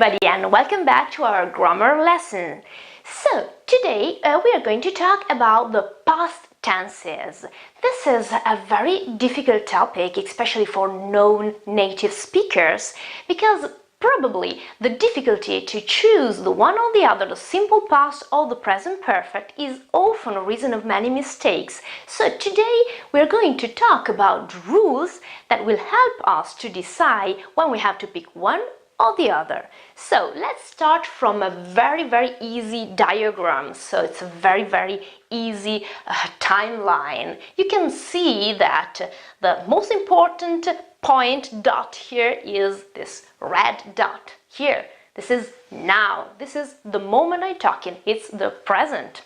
everybody, and welcome back to our grammar lesson. So today we are going to talk about the past tenses. This is a very difficult topic, especially for non-native speakers, because probably the difficulty to choose the one or the other, the simple past or the present perfect, is often a reason of many mistakes. So today we are going to talk about rules that will help us to decide when we have to pick one or the other. So let's start from a very easy diagram. So it's a very easy timeline. You can see that the most important point dot here is this red dot here. This is now. This is the moment I'm talking. It's the present.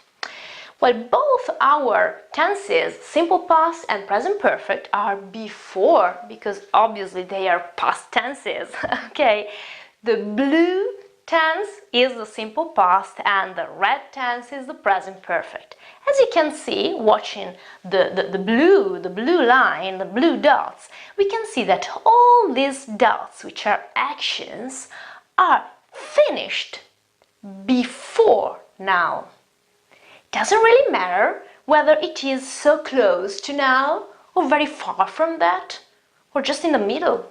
Well, both our tenses, simple past and present perfect, are before, because obviously they are past tenses, okay? The blue tense is the simple past and the red tense is the present perfect. As you can see, watching the blue line, the blue dots, we can see that all these dots, which are actions, are finished before now. Doesn't really matter whether it is so close to now or very far from that or just in the middle.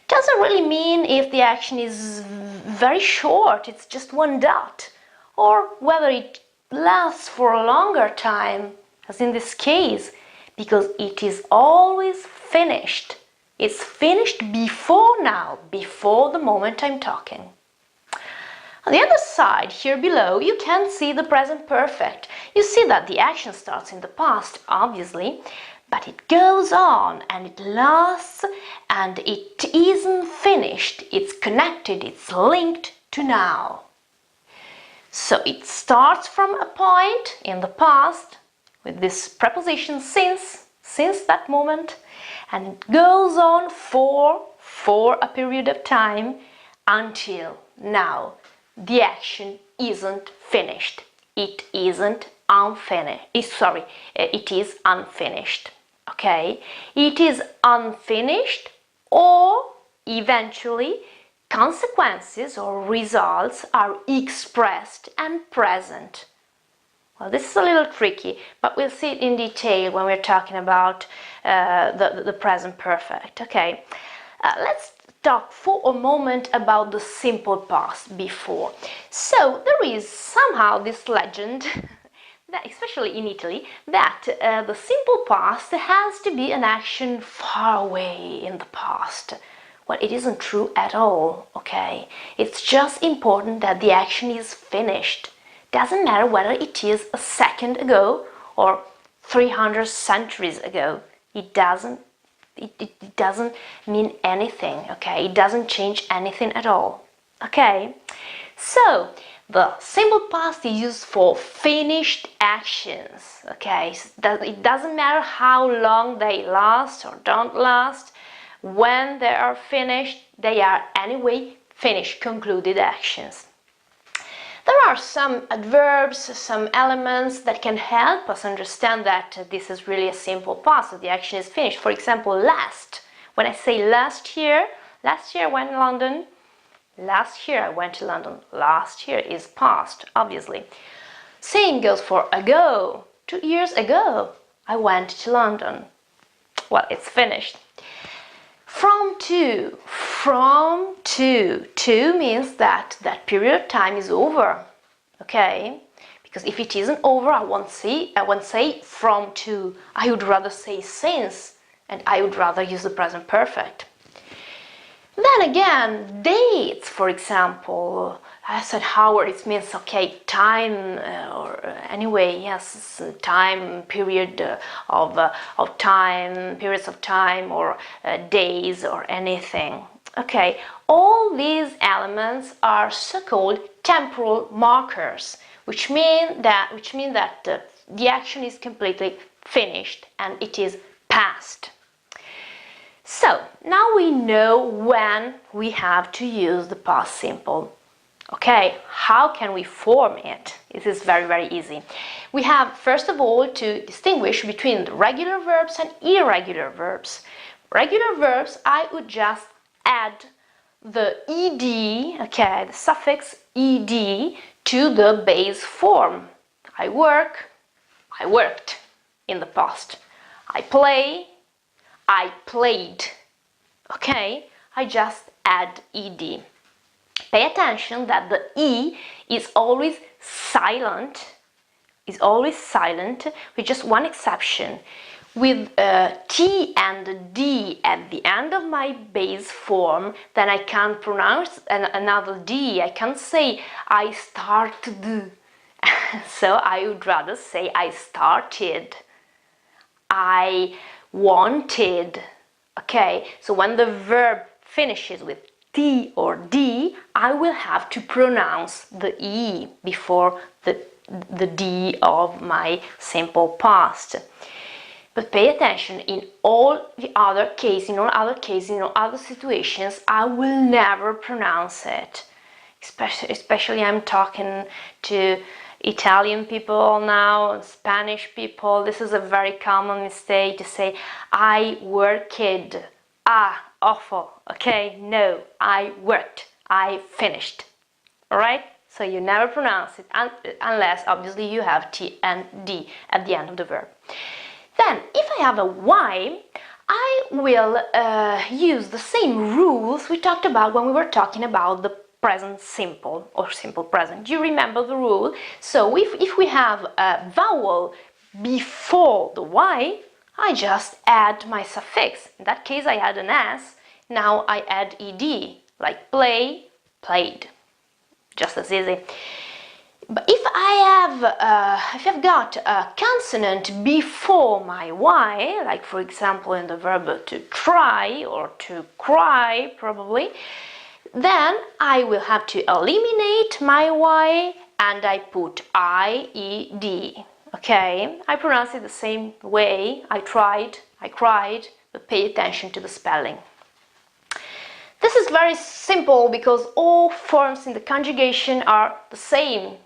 Doesn't really mean if the action is very short, it's just one dot, or whether it lasts for a longer time, as in this case, because it is always finished. It's finished before now, before the moment I'm talking. On the other side, here below, you can see the present perfect. You see that the action starts in the past, obviously, but it goes on and it lasts and it isn't finished. It's connected, it's linked to now. So it starts from a point in the past with this preposition since that moment, and it goes on for a period of time until now. The action isn't finished. It isn't unfinished. It is unfinished. Okay? It is unfinished, or eventually consequences or results are expressed and present. Well, this is a little tricky, but we'll see it in detail when we're talking about the present perfect. Okay? Let's talk for a moment about the simple past before. So there is somehow this legend, that, especially in Italy, that the simple past has to be an action far away in the past. Well, it isn't true at all, okay? It's just important that the action is finished. Doesn't matter whether it is a second ago or 300 centuries ago. It doesn't mean anything, okay? It doesn't change anything at all, okay? So, the simple past is used for finished actions, okay? It doesn't matter how long they last or don't last. When they are finished, they are anyway finished, concluded actions. There are some adverbs, some elements that can help us understand that this is really a simple past, that the action is finished. For example, last. When I say last year I went to London. Last year I went to London. Last year is past, obviously. Same goes for ago. 2 years ago I went to London. Well, it's finished. From to. To means that that period of time is over, okay? Because if it isn't over, I won't say from to. I would rather say since, and I would rather use the present perfect. Then again, dates, for example. I said hour, it means, okay, time, or anyway, yes, time, period of time, periods of time, or days, or anything. Okay, all these elements are so-called temporal markers, which mean that the action is completely finished and it is past. So now we know when we have to use the past simple. Okay, how can we form it? This is very easy. We have first of all to distinguish between the regular verbs and irregular verbs. Regular verbs, I would just add the ed, okay, the suffix ed to the base form. I work, I worked in the past. I play, I played. Okay, I just add ed. Pay attention that the e is always silent, with just one exception. With T and D at the end of my base form, then I can't pronounce another D. I can't say I started. So I would rather say I started. I wanted. Okay, so when the verb finishes with T or D, I will have to pronounce the E before the D of my simple past. But pay attention, in all other cases, in all other situations, I will never pronounce it. Especially I'm talking to Italian people now, Spanish people. This is a very common mistake to say, I worked. Ah, awful. Okay, no, I worked. I finished. Alright? So you never pronounce it unless, obviously, you have T and D at the end of the verb. Then, if I have a Y, I will use the same rules we talked about when we were talking about the present simple or simple present. Do you remember the rule? So if we have a vowel before the Y, I just add my suffix. In that case, I add an S. Now I add ed, like play, played. Just as easy. But if I've got a consonant before my Y, like for example in the verb to try or to cry probably, then I will have to eliminate my Y and I put IED. Okay, I pronounce it the same way. I tried, I cried, but pay attention to the spelling. This is very simple because all forms in the conjugation are the same.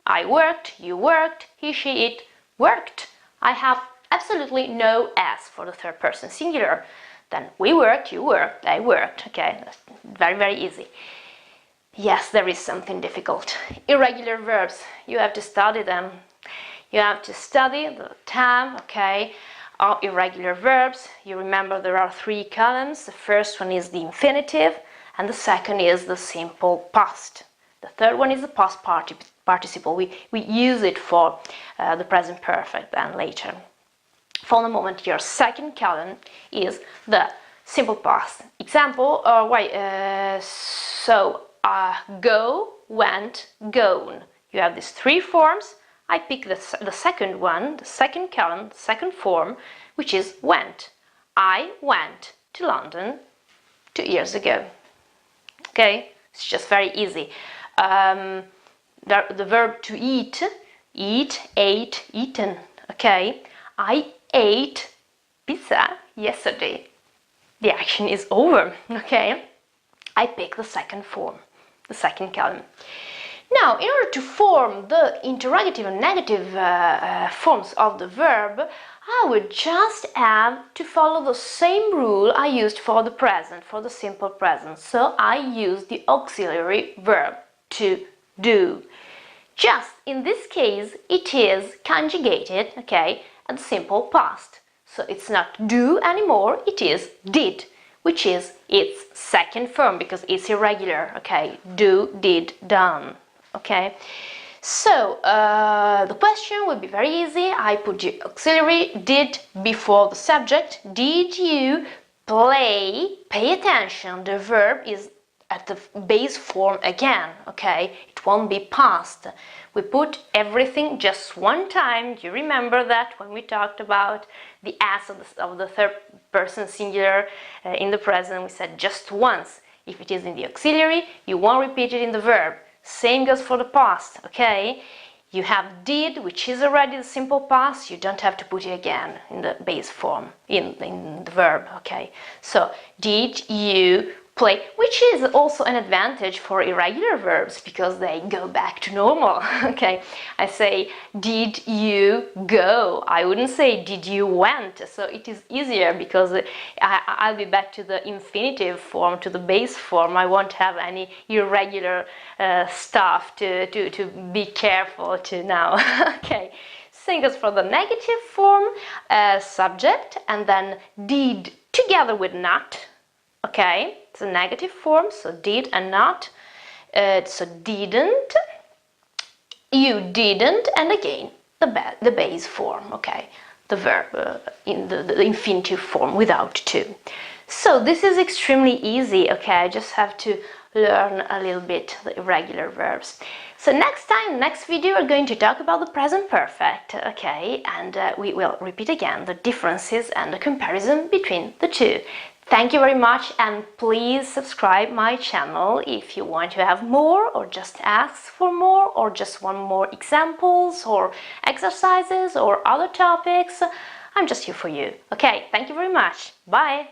I worked, you worked, he, she, it worked. I have absolutely no S for the third person singular. Then we worked, you worked, I worked. Okay, that's very, very easy. Yes, there is something difficult. Irregular verbs, you have to study them. You have to study the time, okay, of irregular verbs. You remember there are 3 columns. The first one is the infinitive, and the second is the simple past. The third one is the past participle. We use it for the present perfect and later. For the moment, your second column is the simple past. Example, go, went, gone. You have these 3 forms. I pick the second one, the second column, the second form, which is went. I went to London 2 years ago. Okay, it's just very easy. The verb to eat, ate, eaten. Okay, I ate pizza yesterday. The action is over. Okay, I pick the second form, the second column. Now, in order to form the interrogative and negative forms of the verb, I would just have to follow the same rule I used for the present, for the simple present. So I use the auxiliary verb, to do. Just in this case, it is conjugated, okay, at the simple past. So it's not do anymore, it is did, which is its second form because it's irregular, okay, do, did, done. Okay, so the question would be very easy. I put the auxiliary did before the subject. Did you play? Pay attention, the verb is at the base form again, okay? It won't be past. We put everything just one time. Do you remember that when we talked about the S of the third person singular in the present? We said just once. If it is in the auxiliary, you won't repeat it in the verb. Same goes for the past, okay? You have did, which is already the simple past. You don't have to put it again in the base form, in the verb, okay? So, did you play, which is also an advantage for irregular verbs because they go back to normal. Okay, I say did you go, I wouldn't say did you went, so it is easier because I'll be back to the infinitive form, to the base form. I won't have any irregular stuff to be careful to now. Okay, same goes for the negative form, subject and then did together with not. Okay, it's a negative form, so did and not. So didn't, you didn't, and again the base form. Okay, the verb in the infinitive form without to. So this is extremely easy. Okay, I just have to learn a little bit the irregular verbs. So next video, we're going to talk about the present perfect. Okay, and we will repeat again the differences and the comparison between the two. Thank you very much, and please subscribe my channel if you want to have more, or just ask for more, or just want more examples or exercises or other topics. I'm just here for you. Okay, thank you very much. Bye!